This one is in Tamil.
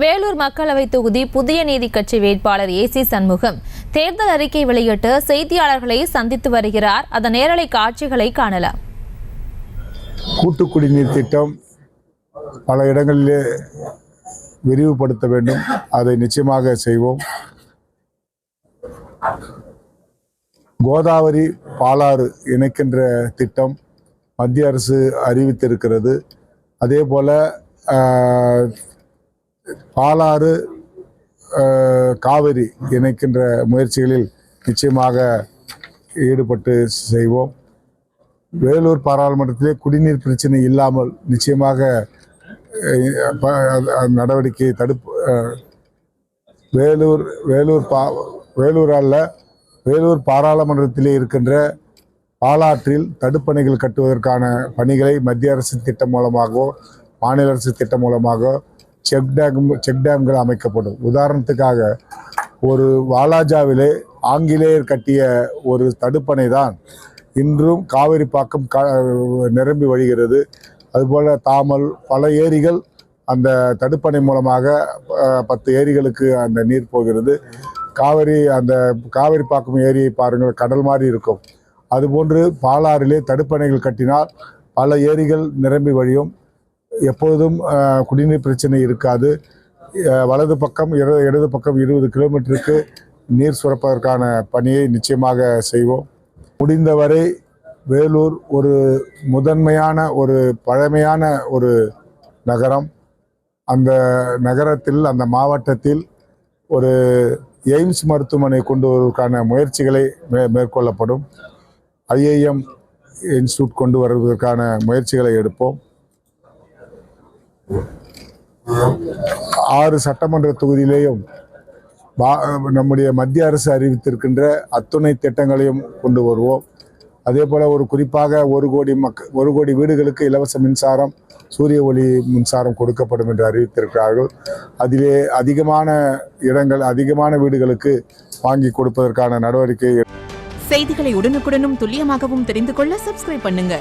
வேலூர் மக்களவை தொகுதி புதிய நீதி கட்சி வேட்பாளர் ஏசி சண்முகம் தேர்தல் அறிக்கை வெளியிட்டு செய்தியாளர்களை சந்தித்து வருகிறார். அதன் நேரலை காட்சிகளை காணலாம். கூட்டு குடிநீர் திட்டம் பல இடங்களிலே விரிவுபடுத்த வேண்டும். அதை நிச்சயமாக செய்வோம். கோதாவரி பாலாறு இணைக்கின்ற திட்டம் மத்திய அரசு அறிவித்திருக்கிறது. அதே போல பாலாறு காவிரி இணைக்கின்ற முயற்சிகளில் நிச்சயமாக ஈடுபட்டு செய்வோம். வேலூர் பாராளுமன்றத்திலே குடிநீர் பிரச்சனை இல்லாமல் நிச்சயமாக நடவடிக்கை வேலூர் பாராளுமன்றத்திலே இருக்கின்ற பாலாற்றில் தடுப்பணைகள் கட்டுவதற்கான பணிகளை மத்திய அரசு திட்டம் மூலமாகவோ மாநில அரசு திட்டம் மூலமாக செக் டேம்கள் அமைக்கப்படும். உதாரணத்துக்காக ஒரு வாலாஜாவிலே ஆங்கிலேயர் கட்டிய ஒரு தடுப்பணை தான் இன்றும் காவிரி பாக்கம் நிரம்பி வழிகிறது. அதுபோல் தாமல் பல ஏரிகள் அந்த தடுப்பணை மூலமாக 10 ஏரிகளுக்கு அந்த நீர் போகிறது. காவிரி பாக்கம் ஏரியை பாருங்கள், கடல் மாதிரி இருக்கும். அதுபோன்று பாலாறிலே தடுப்பணைகள் கட்டினால் பல ஏரிகள் நிரம்பி வழியும். எப்பொழுதும் குடிநீர் பிரச்சனை இருக்காது. வலது பக்கம் இடது பக்கம் 20 கிலோமீட்டருக்கு நீர் சுரப்பதற்கான பணியை நிச்சயமாக செய்வோம். முடிந்தவரை வேலூர் ஒரு முதன்மையான ஒரு பழமையான ஒரு நகரம். அந்த நகரத்தில் அந்த மாவட்டத்தில் ஒரு எய்ம்ஸ் மருத்துவமனை கொண்டு வருவதற்கான முயற்சிகளை மேற்கொள்ளப்படும். IIM இன்ஸ்டியூட் கொண்டு வருவதற்கான முயற்சிகளை எடுப்போம். 6 சட்டமன்ற தொகுதியிலேயும் நம்முடைய மத்திய அரசு அறிவித்திருக்கின்ற அத்துணை திட்டங்களையும் கொண்டு வருவோம். அதே போல் குறிப்பாக 1 கோடி வீடுகளுக்கு இலவச மின்சாரம், சூரிய ஒளி மின்சாரம் கொடுக்கப்படும் என்று அறிவித்திருக்கிறார்கள். அதிலே அதிகமான வீடுகளுக்கு வாங்கி கொடுப்பதற்கான நடவடிக்கை. செய்திகளை உடனுக்குடனும் துல்லியமாகவும் தெரிந்து கொள்ள சப்ஸ்கிரைப் பண்ணுங்க.